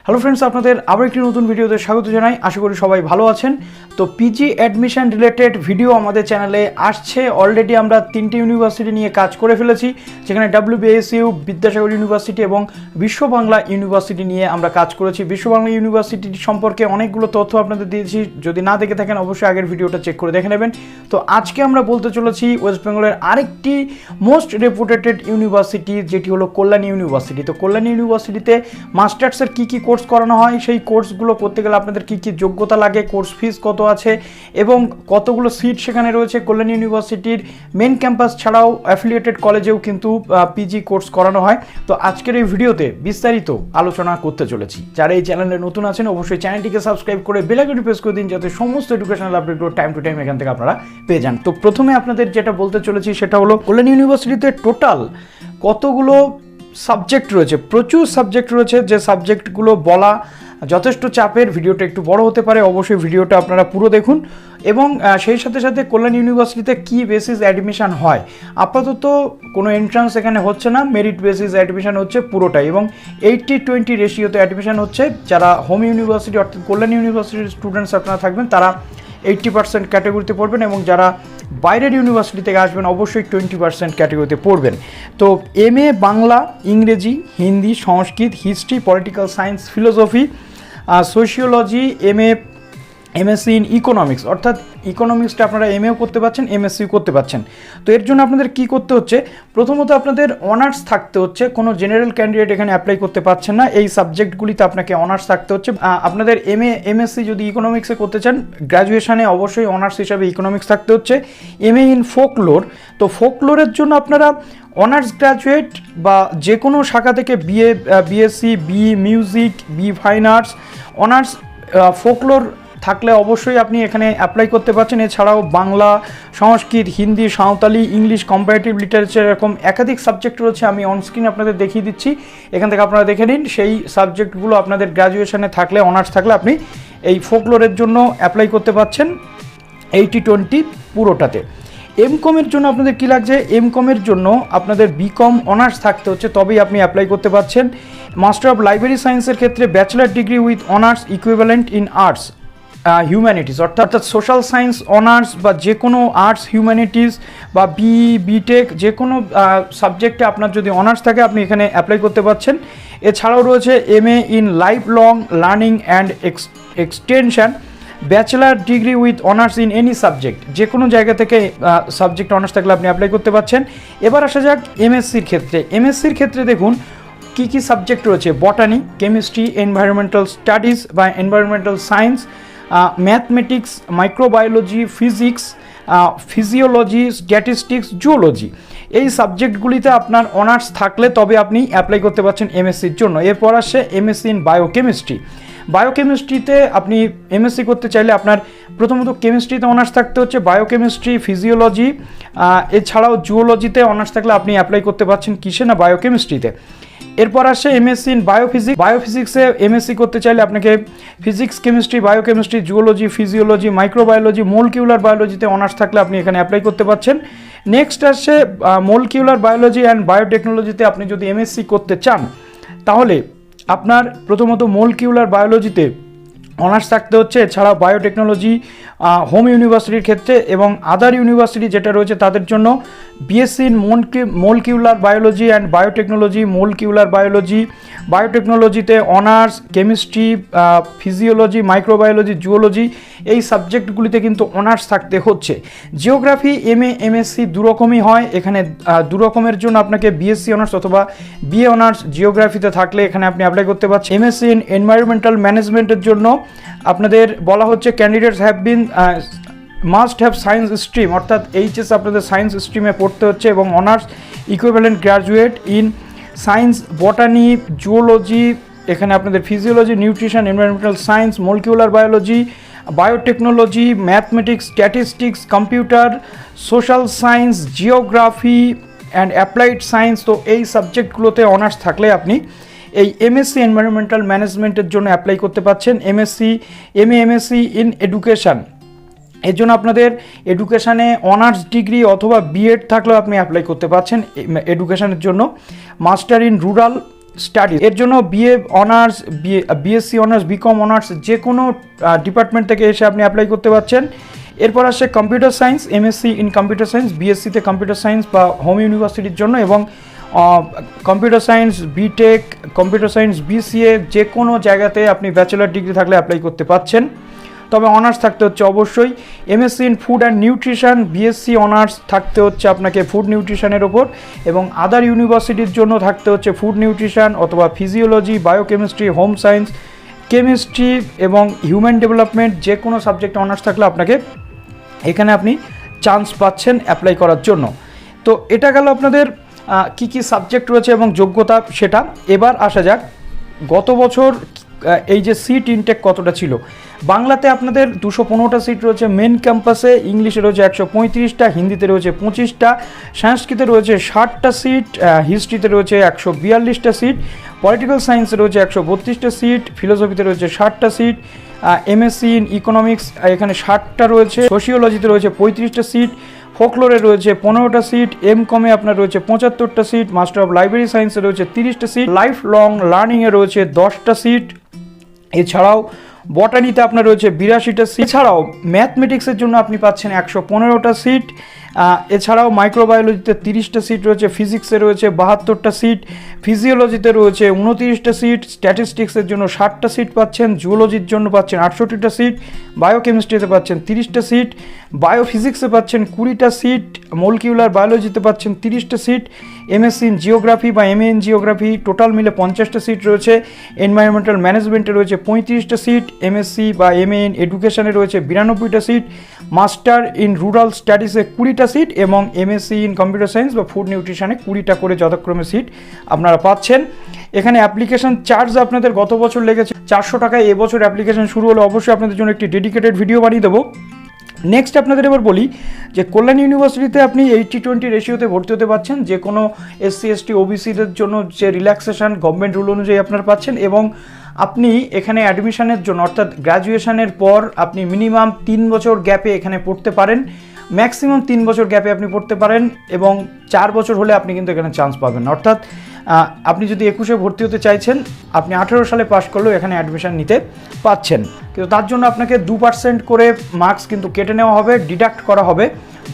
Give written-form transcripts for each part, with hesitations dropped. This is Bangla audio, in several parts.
হ্যালো ফ্রেন্ডস, আপনাদের আবার একটি নতুন ভিডিওতে স্বাগত জানাই। আশা করি সবাই ভালো আছেন। তো পিজি অ্যাডমিশন রিলেটেড ভিডিও আমাদের চ্যানেলে আসছে। অলরেডি আমরা 3টে ইউনিভার্সিটি নিয়ে কাজ করে ফেলেছি, যেখানে WBSU বিদ্যাসাগর ইউনিভার্সিটি এবং বিশ্ব বাংলা ইউনিভার্সিটি নিয়ে আমরা কাজ করেছি। বিশ্ব বাংলা ইউনিভার্সিটি সম্পর্কে অনেকগুলো তথ্য আপনাদের দিয়েছি, যদি না দেখে থাকেন অবশ্যই আগের ভিডিওটা চেক করে দেখে নেবেন। তো আজকে আমরা বলতে চলেছি ওয়েস্ট বেঙ্গলের আরেকটি মোস্ট রেপুটেটেড ইউনিভার্সিটি, যেটি হলো কল্যাণী ইউনিভার্সিটি। তো কল্যাণী ইউনিভার্সিটিতে মাস্টার্সের কী কী কোর্স করানো হয়, সেই কোর্সগুলো করতে গেলে আপনাদের কী কী যোগ্যতা লাগে, কোর্স ফিস কত আছে এবং কতগুলো সিট সেখানে রয়েছে। কল্যাণী ইউনিভার্সিটির মেন ক্যাম্পাস ছাড়াও অ্যাফিলিয়েটেড কলেজেও কিন্তু পিজি কোর্স করানো হয়। তো আজকের এই ভিডিওতে বিস্তারিত আলোচনা করতে চলেছি। যারা এই চ্যানেলে নতুন আছেন অবশ্যই চ্যানেলটিকে সাবস্ক্রাইব করে বেল আইকনটি প্রেস করে দিন, যাতে সমস্ত এডুকেশনাল আপডেটগুলো টাইম টু টাইম এখান থেকে আপনারা পেয়ে যান। তো প্রথমে আপনাদের যেটা বলতে চলেছি সেটা হলো কল্যাণী ইউনিভার্সিটিতে টোটাল কতগুলো সাবজেক্ট রয়েছে। প্রচুর সাবজেক্ট রয়েছে, যে সাবজেক্টগুলো বলা যথেষ্ট চাপের। ভিডিওটা একটু বড় হতে পারে, অবশ্যই ভিডিওটা আপনারা পুরো দেখুন। এবং সেই সাথে সাথে কল্যাণী ইউনিভার্সিটিতে কী বেসিস অ্যাডমিশন হয়, আপাতত কোনো এন্ট্রান্স এখানে হচ্ছে না, মেরিট বেসিস অ্যাডমিশন হচ্ছে পুরোটাই, এবং 80-20 রেশিওতে অ্যাডমিশন হচ্ছে। যারা হোম ইউনিভার্সিটি অর্থাৎ কল্যাণী ইউনিভার্সিটির স্টুডেন্টস আপনারা থাকবেন তারা 80% ক্যাটাগরিতে পড়বেন, এবং যারা বাইরের ইউনিভার্সিটি থেকে আসবেন অবশ্যই 20% ক্যাটাগরিতে পড়বেন। তো MA বাংলা, ইংরেজি, Hindi, Sanskrit, history, political science, philosophy, sociology, M.A in economics, অর্থাৎ ইকোনমিক্সটা আপনারা MA করতে পারছেন, M.Sc করতে পারছেন। তো এর জন্য আপনাদের কি করতে হচ্ছে, প্রথমত আপনাদের অনার্স থাকতে হচ্ছে। কোনো জেনারেল ক্যান্ডিডেট এখানে অ্যাপ্লাই করতে পারছেন না, এই সাবজেক্টগুলিতে আপনাকে অনার্স থাকতে হচ্ছে। আপনাদের M.A M.Sc যদি ইকোনমিক্সে করতে চান, গ্র্যাজুয়েশনে অবশ্যই অনার্স হিসাবে ইকোনমিক্স থাকতে হচ্ছে। MA ইন ফোকলোর, তো ফোকলোরের জন্য আপনারা অনার্স গ্র্যাজুয়েট বা যে কোনো শাখা থেকে BSc, BE music, BE fine arts, honours folklore থাকলে অবশ্যই আপনি এখানে অ্যাপ্লাই করতে পারছেন। এছাড়াও Bangla, Sanskrit, Hindi, Santali, English, comparative literature, এরকম একাধিক সাবজেক্ট রয়েছে। আমি অনস্ক্রিন আপনাদের দেখিয়ে দিচ্ছি, এখান থেকে আপনারা দেখে নিন। সেই সাবজেক্টগুলো আপনাদের গ্র্যাজুয়েশনে থাকলে, অনার্স থাকলে আপনি এই ফোকলোরের জন্য অ্যাপ্লাই করতে পারছেন 80-20 পুরোটাতে। M.Com-এর জন্য আপনাদের কী লাগছে, M.Com-এর জন্য আপনাদের B.Com অনার্স থাকতে হচ্ছে, তবেই আপনি অ্যাপ্লাই করতে পারছেন। মাস্টার অফ লাইব্রেরি সায়েন্সের ক্ষেত্রে bachelor degree with honours equivalent in arts humanities, অর্থাৎ সোশ্যাল সায়েন্স অনার্স বা যে কোনো আর্টস হিউম্যানিটিস বা BTech যে কোনো সাবজেক্টে আপনার যদি অনার্স থাকে আপনি এখানে অ্যাপ্লাই করতে পারছেন। এছাড়াও রয়েছে MA in life long learning and extension, bachelor degree with honours in any subject, যে কোনো জায়গা থেকে সাবজেক্ট অনার্স থাকলে আপনি অ্যাপ্লাই করতে পারছেন। এবার আসা যাক M.Sc-র ক্ষেত্রে। M.Sc-র ক্ষেত্রে দেখুন কী কী সাবজেক্ট রয়েছে, বটানি, কেমিস্ট্রি, এনভায়রনমেন্টাল স্টাডিজ বা environmental science, mathematics, microbiology, physics, physiology, statistics, zoology, এই সাবজেক্টগুলিতে আপনার অনার্স থাকলে তবে আপনি অ্যাপ্লাই করতে পারছেন M.Sc-র জন্য। এরপর আসে M.Sc ইন বায়োকেমিস্ট্রি। বায়োকেমিস্ট্রিতে আপনি M.Sc করতে চাইলে আপনার প্রথমত কেমিস্ট্রিতে অনার্স থাকতে হচ্ছে, বায়োকেমিস্ট্রি, ফিজিওলজি, এছাড়াও জুওলজিতে অনার্স থাকলে আপনি অ্যাপ্লাই করতে পারছেন কিসে না, বায়োকেমিস্ট্রিতে। এরপর আসে M.Sc ইন বায়োফিজিক্স। বায়োফিজিক্সে M.Sc করতে চাইলে আপনাকে physics, chemistry, biochemistry, zoology, physiology, microbiology, molecular বায়োলজিতে অনার্স থাকলে আপনি এখানে অ্যাপ্লাই করতে পারছেন। নেক্সট আসছে মোলকিউলার বায়োলজি অ্যান্ড বায়োটেকনোলজিতে আপনি যদি M.Sc করতে চান তাহলে আপনার প্রথমত মোলকিউলার বায়োলজিতে অনার্স থাকতে হচ্ছে। এছাড়া বায়োটেকনোলজি হোম ইউনিভার্সিটির ক্ষেত্রে এবং আদার ইউনিভার্সিটি যেটা রয়েছে তাদের জন্য BSc in molecular biology and biotechnology, molecular biology, বায়োটেকনোলজিতে honours, chemistry, physiology, microbiology, zoology, এই সাবজেক্টগুলিতে কিন্তু অনার্স থাকতে হচ্ছে। জিওগ্রাফি MA M.Sc দুরকমই হয়, এখানে দুরকমের জন্য আপনাকে BSc অনার্স অথবা BA অনার্স জিওগ্রাফিতে থাকলে এখানে আপনি অ্যাপ্লাই করতে পারছেন। M.Sc ইন এনভায়রনমেন্টাল ম্যানেজমেন্টের জন্য আপনাদের বলা হচ্ছে candidates have been must have science stream, অর্থাৎ HS আপনাদের সায়েন্স স্ট্রিমে পড়তে হচ্ছে, এবং honours equivalent graduate in science, botany, zoology, এখানে আপনাদের physiology, nutrition, environmental science, molecular biology, biotechnology, mathematics, statistics, computer, social science, geography and applied science. তো এই সাবজেক্টগুলোতে অনার্স থাকলে আপনি এই M.Sc এনভায়রনমেন্টাল ম্যানেজমেন্টের জন্য অ্যাপ্লাই করতে পারছেন। MA M.Sc ইন এডুকেশন, এর জন্য আপনাদের এডুকেশানে অনার্স ডিগ্রি অথবা B.Ed থাকলেও আপনি অ্যাপ্লাই করতে পারছেন এডুকেশনের জন্য। মাস্টার ইন রুরাল স্টাডিজ, এর জন্য BA honours, BSc honours, BCom honours যে কোনো ডিপার্টমেন্ট থেকে এসে আপনি অ্যাপ্লাই করতে পারছেন। এরপর আসছে computer science, MSc in computer science, বিএসসিতে কম্পিউটার সায়েন্স বা হোম ইউনিভার্সিটির জন্য, এবং computer science BTech, computer science BCA যে কোনো জায়গাতে আপনি ব্যাচেলার ডিগ্রি থাকলে অ্যাপ্লাই করতে পারছেন। তবে অনার্স থাকতে হচ্ছে অবশ্যই। MSc in food and nutrition, BSc honours থাকতে হচ্ছে আপনাকে ফুড নিউট্রিশনের ওপর, এবং আদার ইউনিভার্সিটির জন্য থাকতে হচ্ছে ফুড নিউট্রিশন অথবা physiology, biochemistry, home science, chemistry এবং হিউম্যান ডেভেলপমেন্ট যে কোনো সাবজেক্টে অনার্স থাকলে আপনাকে এখানে আপনি চান্স পাচ্ছেন অ্যাপ্লাই করার জন্য। তো এটা গেল আপনাদের কি কি সাবজেক্ট রয়েছে এবং যোগ্যতা সেটা। এবার আসা যাক গত বছর এই যে সিট ইনটেক কতটা ছিল। বাংলাতে আপনাদের 215টা সিট রয়েছে মেন ক্যাম্পাসে, ইংলিশে রয়েছে 135টা, হিন্দিতে রয়েছে 25টা, সংস্কৃতে রয়েছে 60টা সিট, হিস্ট্রিতে রয়েছে 142টা সিট, পলিটিক্যাল সায়েন্সে রয়েছে 132টা সিট, ফিলোসফিতে রয়েছে 60টা সিট, এমএসসি ইন ইকোনমিক্স এখানে 60টা রয়েছে, সোশিওলজিতে রয়েছে 35টা সিট, ফোকলোরে রয়েছে 15টা সিট, এম.কমে আপনার রয়েছে 75টা সিট, মাস্টার অফ লাইব্রেরি সায়েন্সে রয়েছে 30টা সিট, লাইফ লং লার্নিংয়ে রয়েছে 10টা সিট, এছাড়াও বটানিতে আপনার রয়েছে 82টা সিট, এছাড়াও ম্যাথমেটিক্সের জন্য আপনি পাচ্ছেন 115টা সিট, এছাড়াও মাইক্রোবায়োলজিতে 30টা সিট রয়েছে, ফিজিক্সে রয়েছে 72টা সিট, ফিজিওলজিতে রয়েছে 29টা সিট, স্ট্যাটিস্টিক্সের জন্য 60টা সিট পাচ্ছেন, জুওলজির জন্য পাচ্ছেন 68টা সিট, বায়োকেমিস্ট্রিতে পাচ্ছেন 30টা সিট, বায়োফিজিক্সে পাচ্ছেন 20টা সিট, মলিকিউলার বায়োলজিতে পাচ্ছেন 30টা সিট, এমএসসি ইন জিওগ্রাফি বা এমএ ইন জিওগ্রাফি টোটাল মিলে 50টা সিট রয়েছে, এনভায়রনমেন্টাল ম্যানেজমেন্টে রয়েছে 35টা সিট, এমএসসি বা এমএ ইন এডুকেশনে রয়েছে 92টা সিট, মাস্টার ইন রুরাল স্টাডিজে 20টা সিট, এবং এমএসসি ইন কম্পিউটার সায়েন্স বা ফুড নিউট্রিশনে 20টা করে যথাক্রমে সিট আপনারা পাচ্ছেন। এখানে অ্যাপ্লিকেশন চার্জ আপনাদের গত বছর লেগেছে 400 টাকায়, এবছর অ্যাপ্লিকেশন শুরু হলে অবশ্যই আপনাদের জন্য একটি ডেডিকেটেড ভিডিও বানিয়ে দেবো। নেক্সট আপনাদের এবার বলি যে কল্যাণী ইউনিভার্সিটিতে আপনি 80-20 রেশিওতে ভর্তি হতে পারছেন, যে কোনো এসসি এসটি ওবিসিদের জন্য যে রিল্যাক্সেশন গভর্নমেন্ট রুল অনুযায়ী আপনারা পাচ্ছেন, এবং আপনি এখানে অ্যাডমিশনের জন্য অর্থাৎ গ্র্যাজুয়েশনের পর আপনি মিনিমাম 3 বছর গ্যাপে এখানে পড়তে পারেন, ম্যাক্সিমাম 3 বছর গ্যাপে আপনি পড়তে পারেন, এবং 4 বছর হলে আপনি কিন্তু এখানে চান্স পাবেন। অর্থাৎ আপনি যদি 21-এ ভর্তি হতে চাইছেন, আপনি 18 সালে পাস করলেও এখানে অ্যাডমিশন নিতে পাচ্ছেন, কিন্তু তার জন্য আপনাকে 2% করে মার্কস কিন্তু কেটে নেওয়া হবে, ডিডাক্ট করা হবে,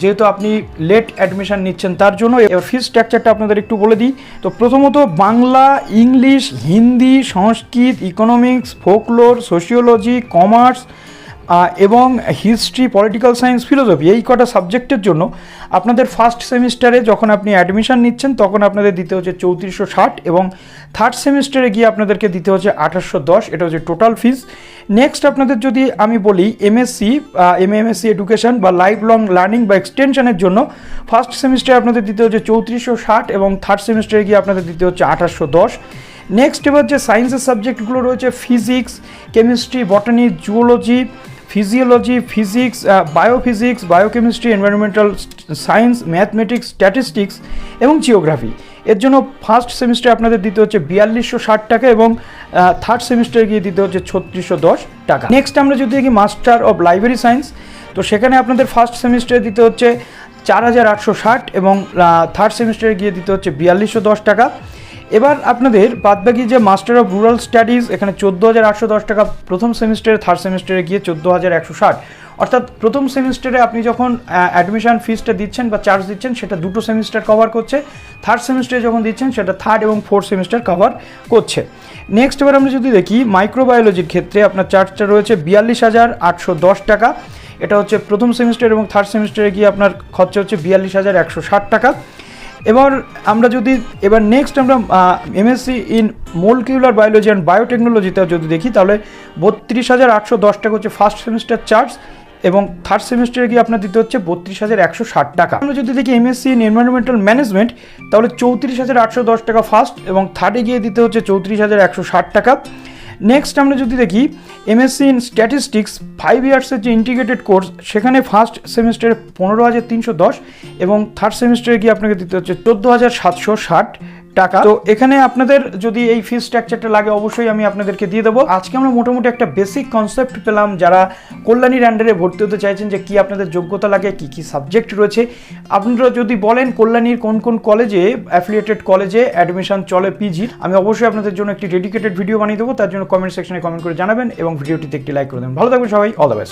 যেহেতু আপনি লেট অ্যাডমিশন নিচ্ছেন তার জন্য। এবার ফিস স্ট্রাকচারটা আপনাদের একটু বলে দিই। তো প্রথমত বাংলা, ইংলিশ, হিন্দি, সংস্কৃত, ইকোনমিক্স, ফোকলোর, সোশিওলজি, কমার্স এবং হিস্ট্রি, পলিটিক্যাল সায়েন্স, ফিলোসফি এই কটা সাবজেক্টের জন্য আপনাদের ফার্স্ট সেমিস্টারে যখন আপনি অ্যাডমিশন নিচ্ছেন তখন আপনাদের দিতে হচ্ছে 3460, এবং থার্ড সেমিস্টারে গিয়ে আপনাদেরকে দিতে হচ্ছে 2810, এটা হচ্ছে টোটাল ফিস। নেক্সট আপনাদের যদি আমি বলি এমএসসি, এম.A.M.Sc এডুকেশন বা লাইফ লং লার্নিং বা এক্সটেনশনের জন্য ফার্স্ট সেমিস্টারে আপনাদের দিতে হচ্ছে 3460, এবং থার্ড সেমিস্টারে গিয়ে আপনাদের দিতে হচ্ছে 2810। নেক্সট এবার যে সায়েন্সের সাবজেক্টগুলো রয়েছে physics, chemistry, বটানি, zoology, physiology, physics, biophysics, biochemistry, environmental science, mathematics, statistics এবং জিওগ্রাফি, এর জন্য ফার্স্ট সেমিস্টারে আপনাদের দিতে হচ্ছে 4260 টাকা, এবং থার্ড সেমিস্টারে গিয়ে দিতে হচ্ছে 3610 টাকা। নেক্সট আমরা যদি দেখি মাস্টার অফ লাইব্রেরি সায়েন্স, তো সেখানে আপনাদের ফার্স্ট সেমিস্টারে দিতে হচ্ছে 4860, এবং থার্ড সেমিস্টারে গিয়ে দিতে হচ্ছে 4210 টাকা। এবার আপনাদের বাদবাকি যে মাস্টার অফ রুরাল স্টাডিজ, এখানে 14810 টাকা প্রথম সেমিস্টারে, থার্ড সেমিস্টারে গিয়ে 14160। অর্থাৎ প্রথম সেমিস্টারে আপনি যখন অ্যাডমিশন ফিসটা দিচ্ছেন বা চার্জ দিচ্ছেন সেটা দুটো সেমিস্টার কভার করছে, থার্ড সেমিস্টারে যখন দিচ্ছেন সেটা থার্ড এবং ফোর্থ সেমিস্টার কভার করছে। নেক্সট এবার আমরা যদি দেখি মাইক্রোবায়োলজির ক্ষেত্রে আপনার চার্জটা রয়েছে 42,810 টাকা, এটা হচ্ছে প্রথম সেমিস্টার, এবং থার্ড সেমিস্টারে গিয়ে আপনার খরচা হচ্ছে 42,160 টাকা। এবার আমরা যদি নেক্সট আমরা MSc in molecular biology and বায়োটেকনোলজিতে যদি দেখি, তাহলে 32,810 টাকা হচ্ছে ফার্স্ট সেমিস্টার চার্জ, এবং থার্ড সেমিস্টারে গিয়ে আপনার দিতে হচ্ছে 32,160 টাকা। আমরা যদি দেখি এমএসসি ইন এনভায়রনমেন্টাল ম্যানেজমেন্ট, তাহলে 34,810 টাকা ফার্স্ট, এবং থার্ডে গিয়ে দিতে হচ্ছে 34,160 টাকা। নেক্সট আমরা যদি দেখি এমএসসি ইন স্ট্যাটিস্টিক্স 5 ইয়ার্সের যে ইন্টিগ্রেটেড কোর্স, সেখানে ফার্স্ট সেমিস্টারে 15,310, এবং থার্ড সেমিস্টারে গিয়ে আপনাকে দিতে হচ্ছে 14,760 টাকা। তো এখানে আপনাদের যদি এই ফি স্ট্রাকচারটা লাগে অবশ্যই আমি আপনাদেরকে দিয়ে দেবো। আজকে আমরা মোটামুটি একটা বেসিক কনসেপ্ট পেলাম যারা কল্যাণীর আন্ডারে ভর্তি হতে চাইছেন যে কি আপনাদের যোগ্যতা লাগে, কি কি সাবজেক্ট রয়েছে। আপনারা যদি বলেন কল্যাণীর কোন কোন কলেজে, অ্যাফিলিয়েটেড কলেজে অ্যাডমিশন চলে পিজি, আমি অবশ্যই আপনাদের জন্য একটি ডেডিকেটেড ভিডিও বানিয়ে দেবো। তার জন্য কমেন্ট সেকশনে কমেন্ট করে জানাবেন এবং ভিডিওটিতে একটি লাইক করে দেবেন। ভালো থাকবেন সবাই, অল দ্য বেস্ট।